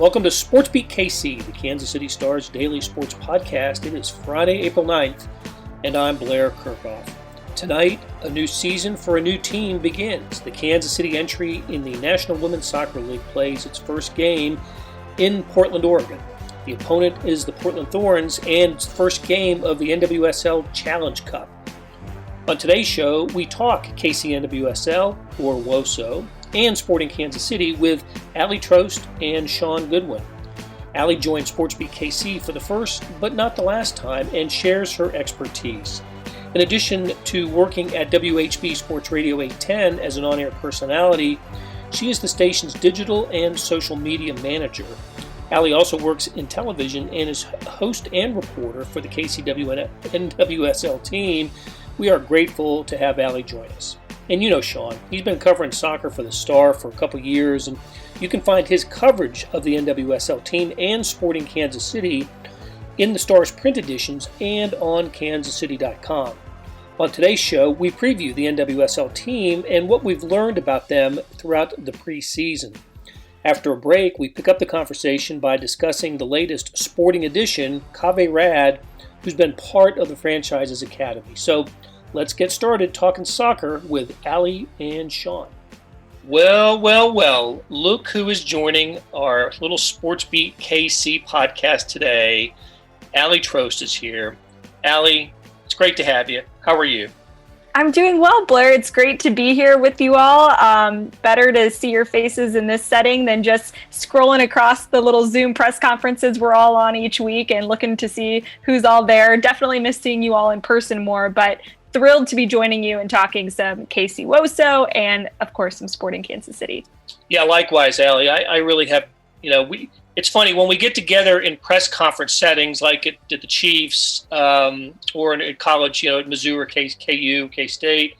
Welcome to SportsBeat KC, the Kansas City Star's daily sports podcast. It is Friday, April 9th, and I'm Blair Kerkhoff. Tonight, a new season for a new team begins. The Kansas City entry in the National Women's Soccer League plays its first game in Portland, Oregon. The opponent is the Portland Thorns and first game of the NWSL Challenge Cup. On today's show, we talk KC NWSL, or WOSO, and Sporting Kansas City with Aly Trost and Shaun Goodwin. Aly joined SportsBeat KC for the first, but not the last time, and shares her expertise. In addition to working at WHB Sports Radio 810 as an on-air personality, she is the station's digital and social media manager. Aly also works in television and is host and reporter for the KC NWSL team. We are grateful to have Aly join us. And you know Shaun, he's been covering soccer for the Star for a couple years, and you can find his coverage of the NWSL team and Sporting Kansas City in the Star's print editions and on kansascity.com. On today's show, we preview the NWSL team and what we've learned about them throughout the preseason. After a break, we pick up the conversation by discussing the latest sporting addition, Kaveh Rad, who's been part of the franchise's academy. So let's get started talking soccer with Aly and Shaun. Well, look who is joining our little SportsBeat KC podcast today. Aly Trost is here. Aly, it's great to have you. How are you? I'm doing well, Blair. It's great to be here with you all. Better to see your faces in this setting than just scrolling across the little Zoom press conferences we're all on each week and looking to see who's all there. Definitely miss seeing you all in person more, but thrilled to be joining you and talking some KC WOSO and, of course, some Sporting Kansas City. Yeah, likewise, Aly. I really have, it's funny, when we get together in press conference settings like at the Chiefs or in college, at Missouri, KU, K-State,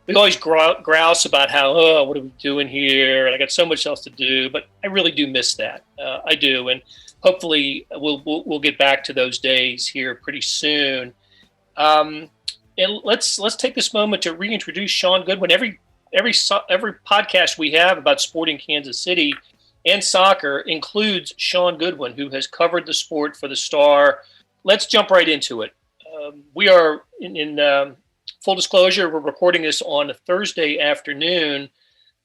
we always grouse about how, what are we doing here? And I got so much else to do, but I really do miss that. I do, and hopefully we'll get back to those days here pretty soon. And let's take this moment to reintroduce Shaun Goodwin. Every podcast we have about Sporting Kansas City and soccer includes Shaun Goodwin, who has covered the sport for the Star. Let's jump right into it. We are in full disclosure. We're recording this on a Thursday afternoon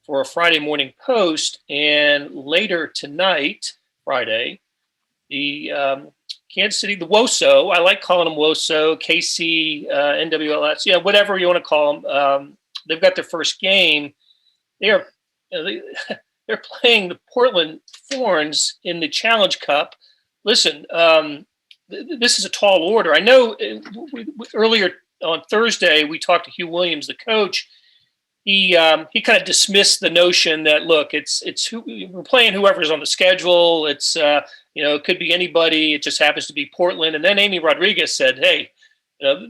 for a Friday morning post, and later tonight, Friday, the Kansas City, the WOSO, I like calling them WOSO, KC, NWLS, whatever you want to call them. They've got their first game. They're playing the Portland Thorns in the Challenge Cup. Listen, this is a tall order. I know earlier on Thursday we talked to Hugh Williams, the coach. He kind of dismissed the notion that, look, we're playing whoever's on the schedule. It's it could be anybody. It just happens to be Portland. And then Amy Rodriguez said, "Hey,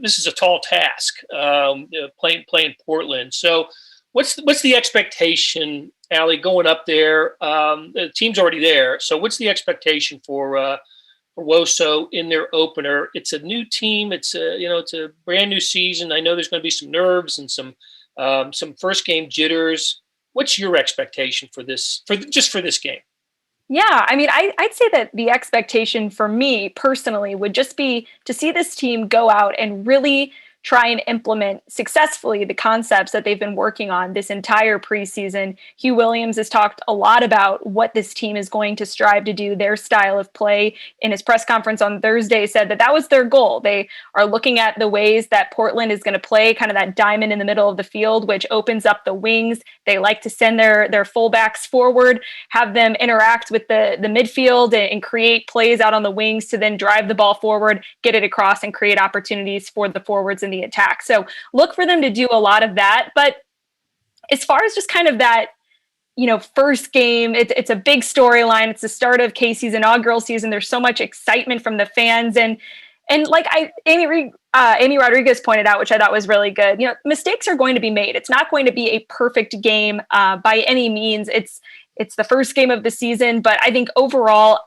this is a tall task, playing Portland." So, what's the expectation, Aly, going up there? The team's already there. So, what's the expectation for WOSO in their opener? It's a new team. It's a brand new season. I know there's going to be some nerves and some first game jitters. What's your expectation for this game? Yeah, I mean, I'd say that the expectation for me personally would just be to see this team go out and really try and implement successfully the concepts that they've been working on this entire preseason. Hugh Williams has talked a lot about what this team is going to strive to do, their style of play. In his press conference on Thursday, said that was their goal. They are looking at the ways that Portland is going to play, kind of that diamond in the middle of the field, which opens up the wings. They like to send their fullbacks forward, have them interact with the midfield and create plays out on the wings to then drive the ball forward, get it across, and create opportunities for the forwards in the attack. So look for them to do a lot of that. But as far as just kind of that, first game, it's a big storyline. It's the start of KC's inaugural season. There's so much excitement from the fans. And like Amy Rodriguez pointed out, which I thought was really good, mistakes are going to be made. It's not going to be a perfect game by any means. It's the first game of the season. But I think overall,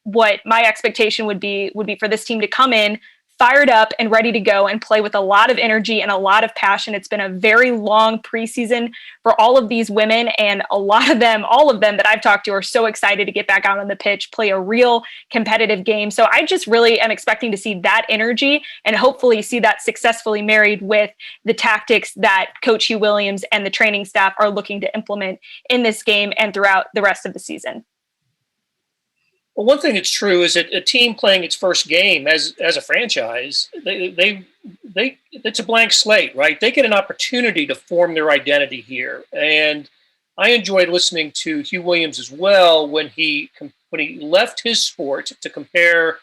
what my expectation would be for this team to come in, fired up and ready to go and play with a lot of energy and a lot of passion. It's been a very long preseason for all of these women, and a lot of them, all of them that I've talked to, are so excited to get back out on the pitch, play a real competitive game. So I just really am expecting to see that energy and hopefully see that successfully married with the tactics that Coach Hugh Williams and the training staff are looking to implement in this game and throughout the rest of the season. Well, one thing that's true is that a team playing its first game as a franchise, it's a blank slate, right? They get an opportunity to form their identity here. And I enjoyed listening to Hugh Williams as well when he left his sport to compare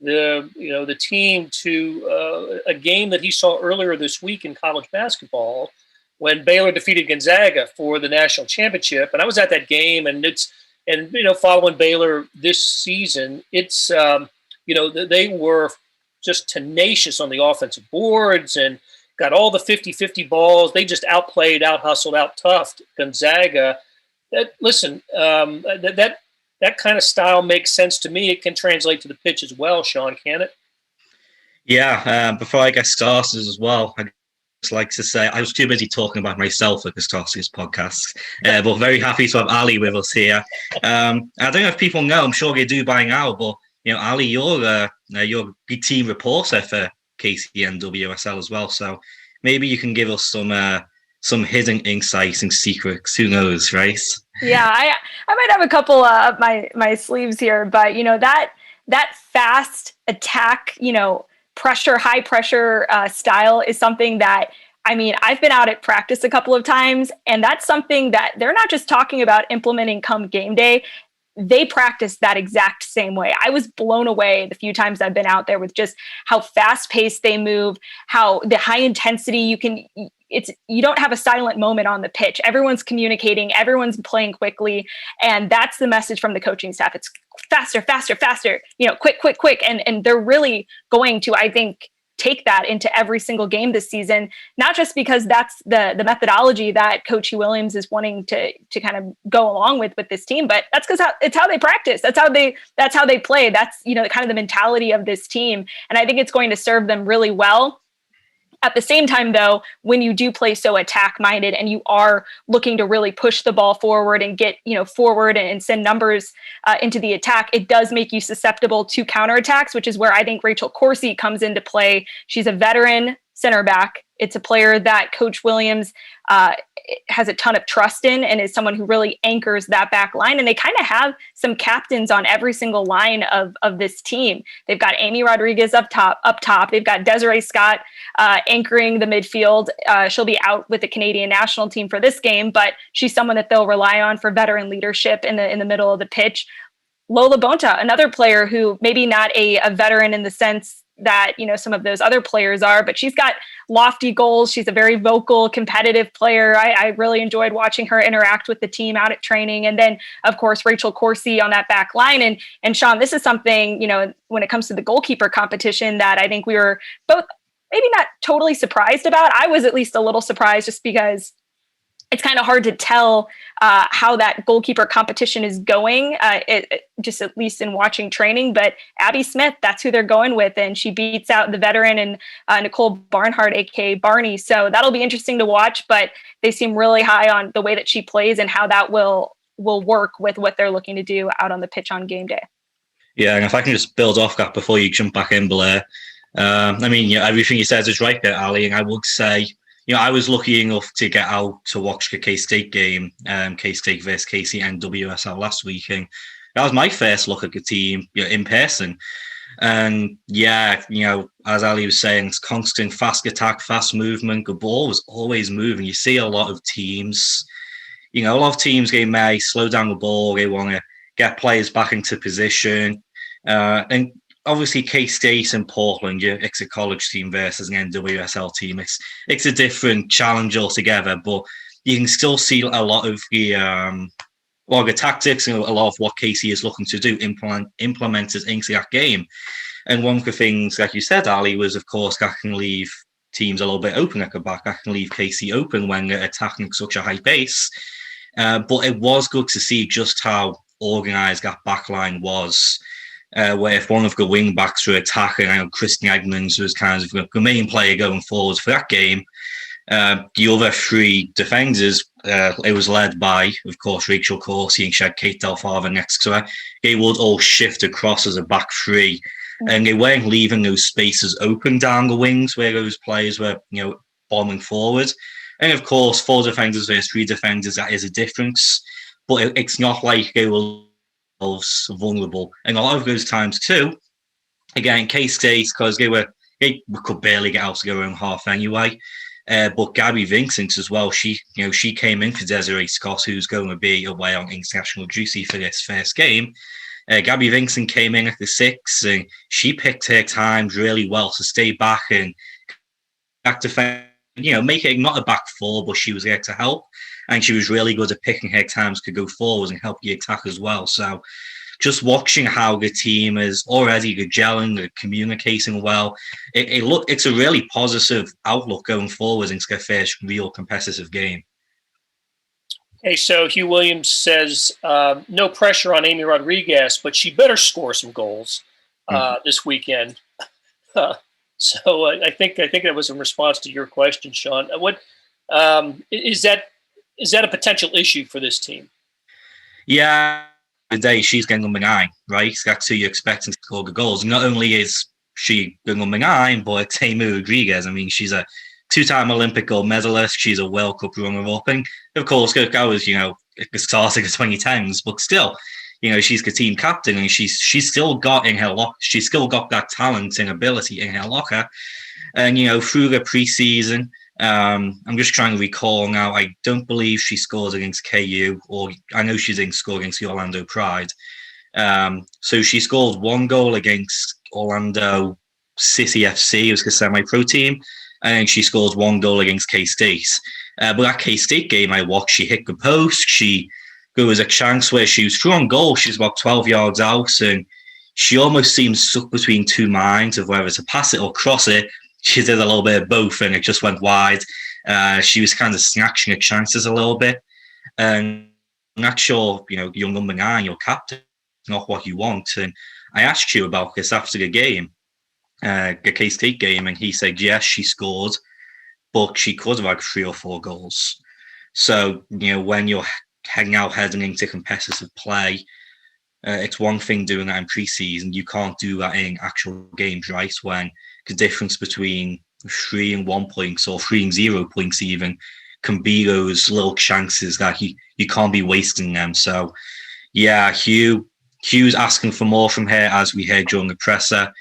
the team to a game that he saw earlier this week in college basketball when Baylor defeated Gonzaga for the national championship. And I was at that game, and following Baylor this season, they were just tenacious on the offensive boards and got all the 50-50 balls. They just outplayed, out-hustled, out-toughed Gonzaga. That kind of style makes sense to me. It can translate to the pitch as well, Shaun, can it? Yeah, before I get started as well, I'd just like to say I was too busy talking about myself at Kostosi's podcast, but very happy to have Aly with us here. I don't know if people know, I'm sure they do by now, but Aly, you're a team reporter for KC NWSL as well, so maybe you can give us some hidden insights and secrets. Who knows, right? Yeah, I might have a couple up my sleeves here, but that fast attack, high pressure style is something that, I've been out at practice a couple of times, and that's something that they're not just talking about implementing come game day. They practice that exact same way. I was blown away the few times I've been out there with just how fast paced they move, how the high intensity you don't have a silent moment on the pitch. Everyone's communicating, everyone's playing quickly. And that's the message from the coaching staff. It's faster, faster, faster, quick. And they're really going to, I think, take that into every single game this season, not just because that's the methodology that Coach Hugh Williams is wanting to kind of go along with this team, but that's because it's how they practice. That's how they play. That's, kind of the mentality of this team. And I think it's going to serve them really well. At the same time, though, when you do play so attack-minded and you are looking to really push the ball forward and get, forward and send numbers into the attack, it does make you susceptible to counterattacks, which is where I think Rachel Corsi comes into play. She's a veteran center back. It's a player that Coach Williams has a ton of trust in and is someone who really anchors that back line. And they kind of have some captains on every single line of this team. They've got Amy Rodriguez up top. They've got Desiree Scott anchoring the midfield. She'll be out with the Canadian national team for this game, but she's someone that they'll rely on for veteran leadership in the middle of the pitch. Lola Bonta, another player who maybe not a veteran in the sense that some of those other players are, but she's got lofty goals. She's a very vocal, competitive player. I really enjoyed watching her interact with the team out at training. And then, of course, Rachel Corsi on that back line. And Shaun, this is something, when it comes to the goalkeeper competition that I think we were both maybe not totally surprised about. I was at least a little surprised just because it's kind of hard to tell how that goalkeeper competition is going, just at least in watching training. But Abby Smith, that's who they're going with. And she beats out the veteran and Nicole Barnhart, aka Barney. So that'll be interesting to watch. But they seem really high on the way that she plays and how that will work with what they're looking to do out on the pitch on game day. Yeah, and if I can just build off that before you jump back in, Blair. Everything you said is right there, Aly. And I would say, I was lucky enough to get out to watch the K-State game, K-State versus KC NWSL last week. And that was my first look at the team in person. And as Aly was saying, it's constant fast attack, fast movement. The ball was always moving. You see a lot of teams, they may slow down the ball. They want to get players back into position. And obviously, K-State and Portland, it's a college team versus an NWSL team. It's a different challenge altogether, but you can still see a lot of the tactics and a lot of what KC is looking to do implemented into that game. And one of the things, like you said, Aly, was, of course, that can leave teams a little bit open at the back. That can leave KC open when they're attacking at such a high pace. But it was good to see just how organised that backline was. where if one of the wing backs were attacking, I know Kristen Egmonds was kind of the main player going forward for that game. The other three defenders, it was led by, of course, Rachel Corsi, and she had Kate Delfava next to her. They would all shift across as a back three, and they weren't leaving those spaces open down the wings where those players were, bombing forward. And of course, 4 defenders versus 3 defenders, that is a difference. But it's not like they were vulnerable. And a lot of those times too, again, K-State, because they could barely get out of their own half anyway. But Gabby Vincent as well, she came in for Desiree Scott, who's going to be away on international duty for this first game. Gabby Vincent came in at the 6, and she picked her times really well to stay back and back defend, make it not a back 4, but she was there to help. And she was really good at picking her times to go forwards and help the attack as well. So just watching how the team is already gelling, they're communicating well, it's a really positive outlook going forward into their first real competitive game. Hey, so Hugh Williams says no pressure on Amy Rodriguez, but she better score some goals this weekend. So I think that was in response to your question, Shaun. What is that a potential issue for this team? Yeah, today she's getting number 9, right? That's who you're expecting to score the goals. Not only is she the number 9, but it's Amy Rodriguez. I mean, she's a 2-time Olympic gold medalist. She's a World Cup runner-up, and of course, that was the start of the 2010s. But still, she's the team captain, and she's still got in her locker. She's still got that talent and ability in her locker. And through the preseason, I'm just trying to recall now. I don't believe she scored against KU, or I know she didn't score against the Orlando Pride. So she scored 1 goal against Orlando City FC, it was the semi-pro team, and then she scored 1 goal against K-State. But that K-State game I watched, she hit the post. There was a chance where she was through on goal. She's about 12 yards out, and she almost seemed stuck between 2 minds of whether to pass it or cross it. She did a little bit of both, and it just went wide. She was kind of snatching her chances a little bit. And I'm not sure, your number 9, your captain, not what you want. And I asked you about this after the game, the K-State game, and he said, yes, she scored, but she could have had 3 or 4 goals. So, when you're heading into competitive play, it's one thing doing that in pre-season. You can't do that in actual games, right? When the difference between 3 and 1 points, or 3 and 0 points even, can be those little chances that you can't be wasting them. So, yeah, Hugh's asking for more from her, as we heard during the presser.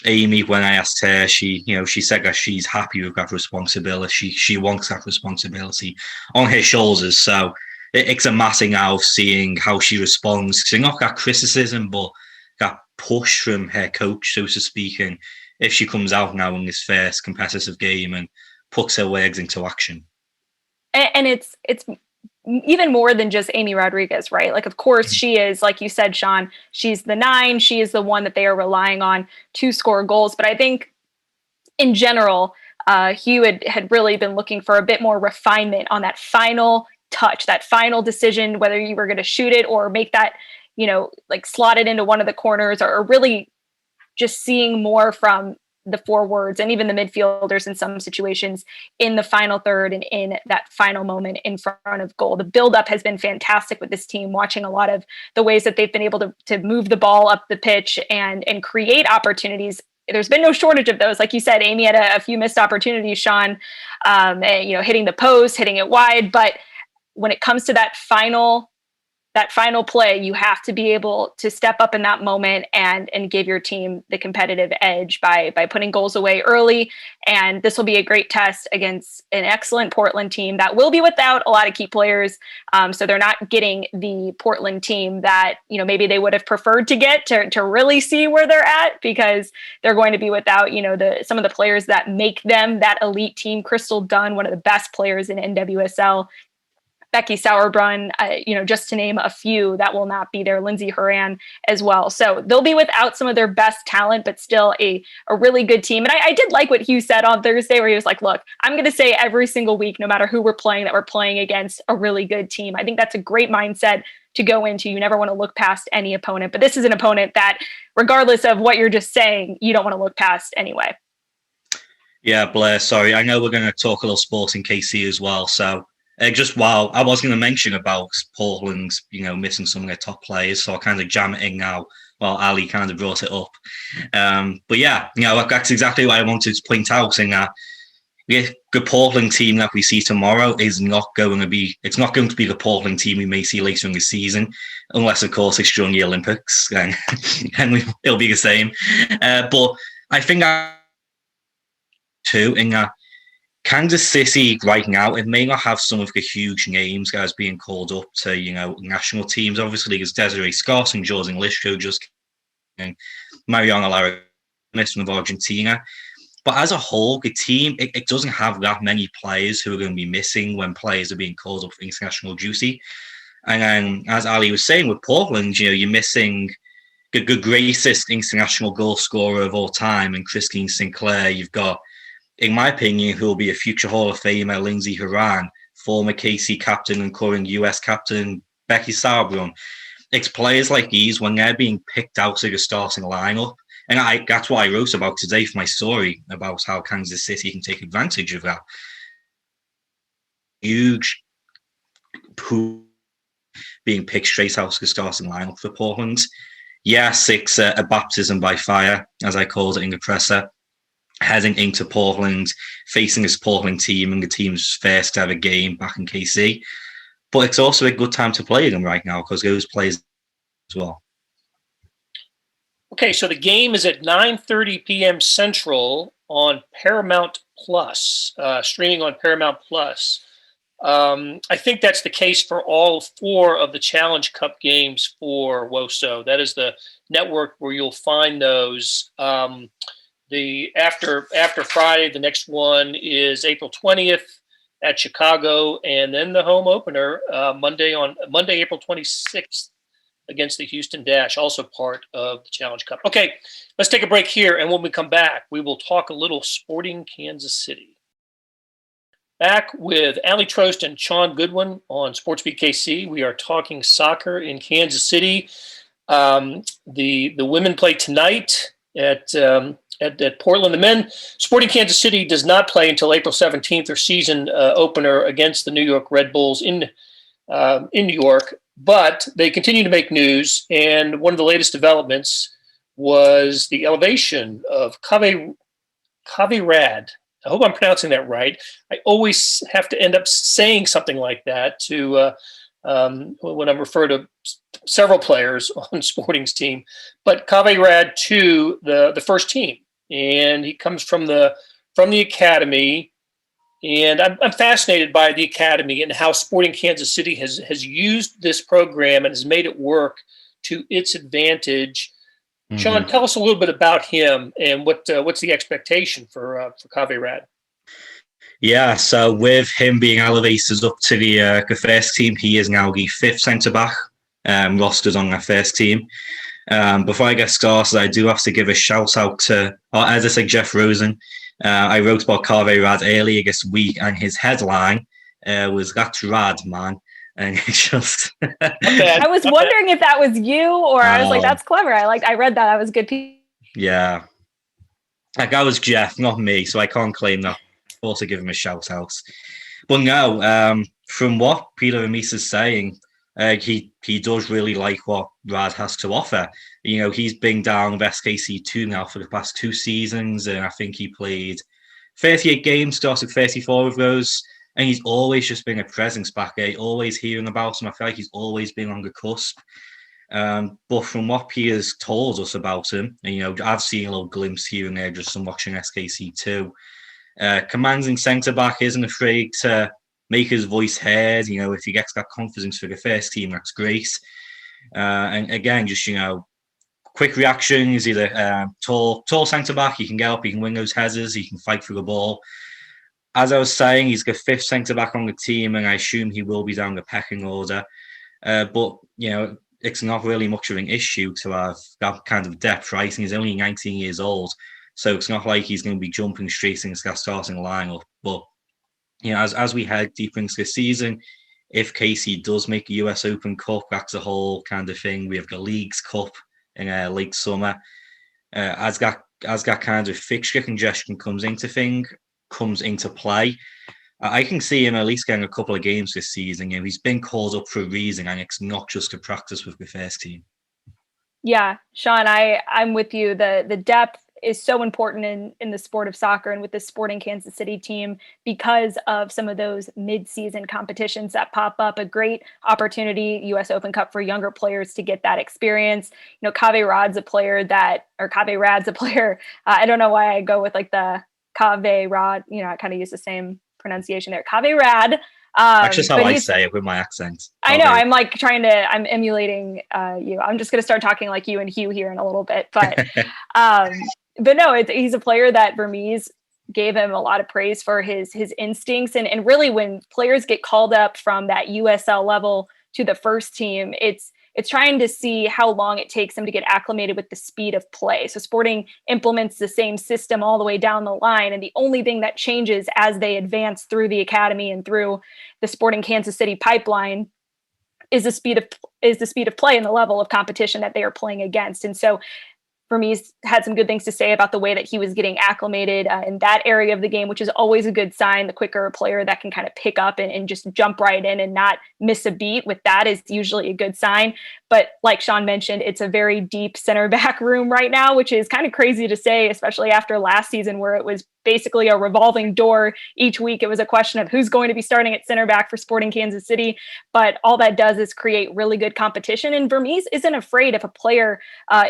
Amy, when I asked her, she said that she's happy with that responsibility. She wants that responsibility on her shoulders. So it's a matter now of seeing how she responds to not that criticism, but that push from her coach, so to speak. And if she comes out now in this first competitive game and puts her legs into action. And it's even more than just Amy Rodriguez, right? Like, of course, she is, like you said, Shaun, she's the 9. She is the one that they are relying on to score goals. But I think in general, Hugh had really been looking for a bit more refinement on that final touch, that final decision, whether you were going to shoot it or make that, like slot it into one of the corners, or really just seeing more from the forwards and even the midfielders in some situations in the final third and in that final moment in front of goal. The buildup has been fantastic with this team, watching a lot of the ways that they've been able to move the ball up the pitch and create opportunities. There's been no shortage of those. Like you said, Amy had a few missed opportunities, Shaun, hitting the post, hitting it wide. But when it comes to that final play, you have to be able to step up in that moment and give your team the competitive edge by putting goals away early. And this will be a great test against an excellent Portland team that will be without a lot of key players. So they're not getting the Portland team that, maybe they would have preferred to get to really see where they're at, because they're going to be without, some of the players that make them that elite team. Crystal Dunn, one of the best players in NWSL, Becky Sauerbrunn, just to name a few that will not be there, Lindsey Horan as well. So they'll be without some of their best talent, but still a really good team. And I did like what Hugh said on Thursday, where he was like, look, I'm going to say every single week, no matter who we're playing, that we're playing against a really good team. I think that's a great mindset to go into. You never want to look past any opponent, but this is an opponent that, regardless of what you're just saying, you don't want to look past anyway. Yeah, Blair, sorry. I know we're going to talk a little sports in KC as well. So just while I was going to mention about Portland's, missing some of their top players, so I'll kind of jam it in now while Ali kind of brought it up. But yeah, that's exactly what I wanted to point out, in that the Portland team that we see tomorrow is not going to be the Portland team we may see later in the season, unless, of course, it's during the Olympics, then it'll be the same. But I think that too, in that Kansas City right now, it may not have some of the huge names guys being called up to, national teams. Obviously, there's Desiree Scott and Jordan Lishko just Mariana Lara of Argentina. But as a whole, the team, it doesn't have that many players who are going to be missing when players are being called up for international duty. And then, as Ali was saying, with Portland, you're missing the greatest international goal scorer of all time, and Christine Sinclair. You've got, in my opinion, who will be a future Hall of Famer, Lindsey Horan, former KC captain and current US captain, Becky Sauerbrunn. It's players like these, when they're being picked out of the starting lineup, and that's what I wrote about today for my story, about how Kansas City can take advantage of that. Huge pool being picked straight out of the starting lineup for Portland. Yes, it's a baptism by fire, as I called it in the presser, heading into Portland, facing this Portland team and the team's first ever game back in KC. But it's also a good time to play them right now, because those players as well. Okay, so the game is at 9:30 p.m. Central on Paramount Plus, streaming on Paramount Plus. I think that's the case for all 4 of the Challenge Cup games for WOSO. That is the network where you'll find those. After Friday, the next one is April 20th at Chicago, and then the home opener Monday, April 26th. Against the Houston Dash, also part of the Challenge Cup. Okay, let's take a break here, and when we come back, we will talk a little Sporting Kansas City. Back with Aly Trost and Shaun Goodwin on SportsBeat KC. We are talking soccer in Kansas City. The women play tonight at Portland. The men, Sporting Kansas City does not play until April 17th, their season opener against the New York Red Bulls in New York. But they continue to make news, and one of the latest developments was the elevation of Kaveh Rad. I hope I'm pronouncing that right. I always have to end up saying something like that to when I refer to several players on Sporting's team. But Kaveh Rad to the first team, and he comes from the academy. And I'm fascinated by the academy and how Sporting Kansas City has used this program and has made it work to its advantage. Mm-hmm. Shaun, tell us a little bit about him and what's the expectation for Kaveh Rad. Yeah, so with him being elevated up to the first team, he is now the 5th centre-back rostered on that first team. Before I get started, I do have to give a shout-out to our editor, Jeff Rosen. I wrote about Kaveh Rad earlier this week, and his headline was "That's Rad, man." And it's just I was wondering if that was you, or I was like, "That's clever." I read that. That was good. Yeah, that was Jeff, not me, so I can't claim that. Also, give him a shout out. But no, from what Peter Vermees is saying, he does really like what Rad has to offer. He's been down with SKC2 now for the past 2 seasons, and I think he played 38 games, started 34 of those, and he's always just been a presence back there. Always hearing about him. I feel like he's always been on the cusp. But from what Peter's told us about him, and, I've seen a little glimpse here and there just from watching SKC2. Commanding centre-back, isn't afraid to make his voice heard. If he gets that confidence for the first team, that's great. And again, just, quick reaction. He's either tall centre-back, he can get up, he can win those headers, he can fight for the ball. as I was saying, he's the fifth centre back on the team, and I assume he will be down the pecking order. But it's not really much of an issue to have that kind of depth, right? And he's only 19 years old, so it's not like he's going to be jumping straight into that starting lineup. But as we head deeper into the season, if KC does make a US Open Cup, that's a whole kind of thing. We have the Leagues Cup in late summer. As that kind of fixture congestion comes into play, I can see him at least getting a couple of games this season. He's been called up for a reason, and it's not just to practice with the first team. Yeah, Shaun, I'm with you. The depth is so important in the sport of soccer and with the Sporting Kansas City team because of some of those mid-season competitions that pop up. A great opportunity, US Open Cup, for younger players to get that experience. Kaveh Rad's a player I don't know why I go with like the Kaveh Rad, I kind of use the same pronunciation there. Kaveh Rad. That's just how I say it with my accent. I know. I'm emulating you. I'm just going to start talking like you and Hugh here in a little bit. But but no, he's a player that Vermees gave him a lot of praise for his instincts. And really, when players get called up from that USL level to the first team, it's trying to see how long it takes them to get acclimated with the speed of play. So Sporting implements the same system all the way down the line. And the only thing that changes as they advance through the academy and through the Sporting Kansas City pipeline is the speed of play and the level of competition that they are playing against. And so Vermees had some good things to say about the way that he was getting acclimated in that area of the game, which is always a good sign. The quicker a player that can kind of pick up and just jump right in and not miss a beat with that is usually a good sign. But like Shaun mentioned, it's a very deep center back room right now, which is kind of crazy to say, especially after last season where it was basically a revolving door. Each week it was a question of who's going to be starting at center back for Sporting Kansas City. But all that does is create really good competition. And Vermees isn't afraid if a player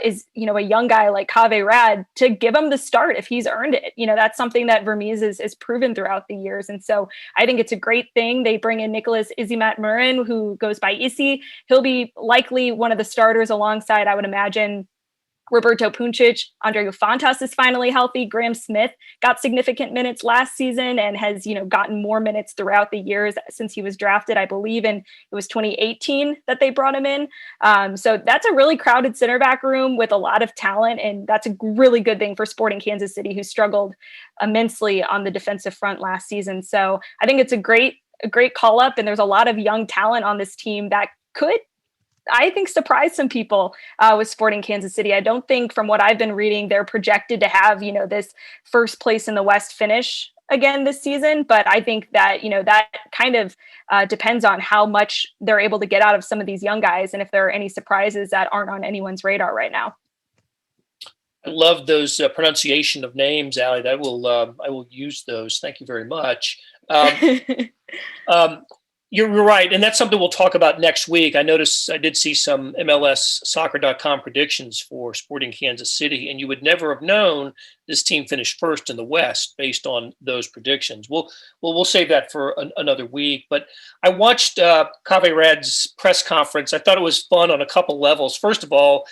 is, a young guy like Kaveh Rad to give him the start if he's earned it. That's something that Vermees is proven throughout the years. And so I think it's a great thing. They bring in Nicholas Isimat Murin, who goes by Issy. He'll be likely one of the starters alongside, I would imagine, Roberto Puncic. Andre Ufantas is finally healthy. Graham Smith got significant minutes last season and has, gotten more minutes throughout the years since he was drafted, I believe, and it was 2018 that they brought him in. So that's a really crowded center back room with a lot of talent, and that's a really good thing for Sporting Kansas City, who struggled immensely on the defensive front last season. So I think it's a great call up, and there's a lot of young talent on this team that could, I think, surprise some people with Sporting Kansas City. I don't think, from what I've been reading, they're projected to have, this first place in the West finish again this season. But I think that, that kind of depends on how much they're able to get out of some of these young guys and if there are any surprises that aren't on anyone's radar right now. I love those pronunciation of names, Aly. I will use those. Thank you very much. You're right, and that's something we'll talk about next week. I did see some MLSsoccer.com predictions for Sporting Kansas City, and you would never have known this team finished first in the West based on those predictions. We'll save that for another week. But I watched Kaveh Rad's press conference. I thought it was fun on a couple levels. First of all,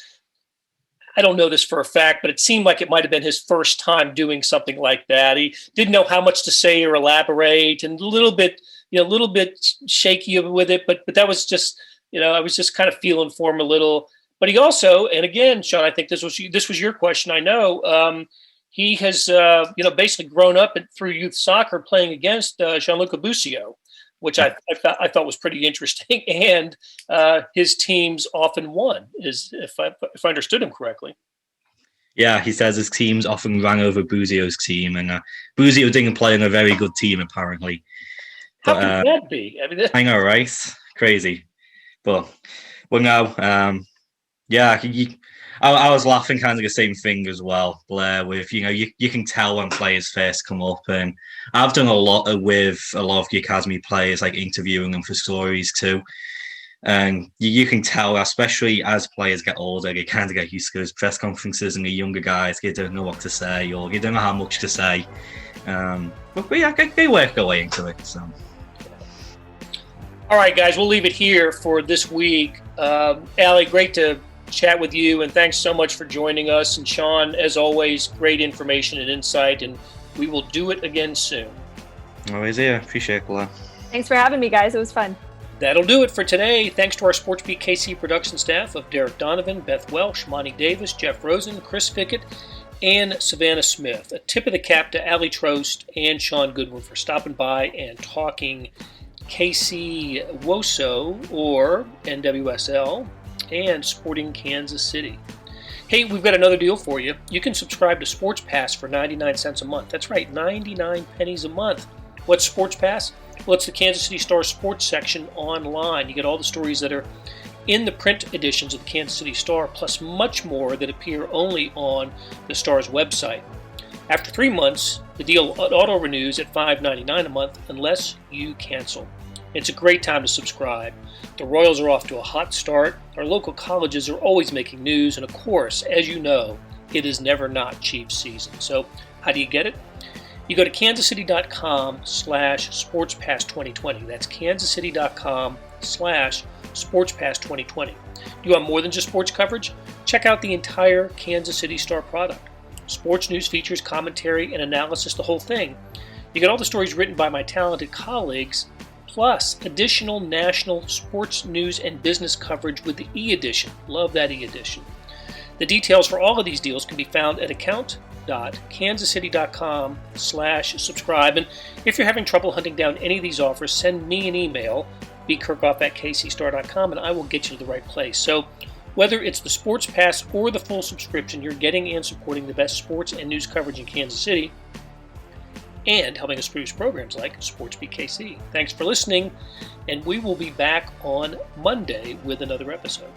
I don't know this for a fact, but it seemed like it might have been his first time doing something like that. He didn't know how much to say or elaborate, and a little bit shaky with it, but that was just, I was just kind of feeling for him a little. But he also, and again, Shaun, I think this was your question. I know he has, basically grown up through youth soccer playing against Gianluca Busio, which I thought was pretty interesting. And his teams often won, if I understood him correctly. Yeah, he says his teams often ran over Busio's team, and Busio didn't play on a very good team, apparently. How can that be? I know, right? Crazy. But, no. I was laughing kind of the same thing as well, Blair, with, you can tell when players first come up. And I've done a lot with a lot of the academy players, like interviewing them for stories too. And you can tell, especially as players get older, they kind of get used to those press conferences, and the younger guys, they don't know what to say, or they don't know how much to say. But yeah, they work their way into it. So. All right, guys, we'll leave it here for this week. Aly, great to chat with you, and thanks so much for joining us. And Shaun, as always, great information and insight, and we will do it again soon. Always here. Appreciate it, Blair. Thanks for having me, guys. It was fun. That'll do it for today. Thanks to our SportsBeat KC production staff of Derek Donovan, Beth Welsh, Monty Davis, Jeff Rosen, Chris Fickett, and Savannah Smith. A tip of the cap to Aly Trost and Shaun Goodwin for stopping by and talking KC WOSO or NWSL and Sporting Kansas City. Hey, we've got another deal for you. You can subscribe to Sports Pass for 99 cents a month. That's right, 99 pennies a month. What's Sports Pass? Well, it's the Kansas City Star sports section online. You get all the stories that are in the print editions of the Kansas City Star, plus much more that appear only on the Star's website. After 3 months, the deal auto-renews at $5.99 a month unless you cancel. It's a great time to subscribe. The Royals are off to a hot start. Our local colleges are always making news, and of course, as you know, it is never not Chiefs season. So how do you get it? You go to kansascity.com/sportspass2020. That's kansascity.com/sportspass2020. You want more than just sports coverage? Check out the entire Kansas City Star product. Sports news, features, commentary, and analysis, the whole thing. You get all the stories written by my talented colleagues, plus additional national sports news and business coverage with the e-edition. Love that e-edition. The details for all of these deals can be found at account.kansascity.com/subscribe. And if you're having trouble hunting down any of these offers, send me an email, bkerkhoff@kcstar.com, and I will get you to the right place. So whether it's the Sports Pass or the full subscription, you're getting and supporting the best sports and news coverage in Kansas City and helping us produce programs like SportsBeat KC. Thanks for listening, and we will be back on Monday with another episode.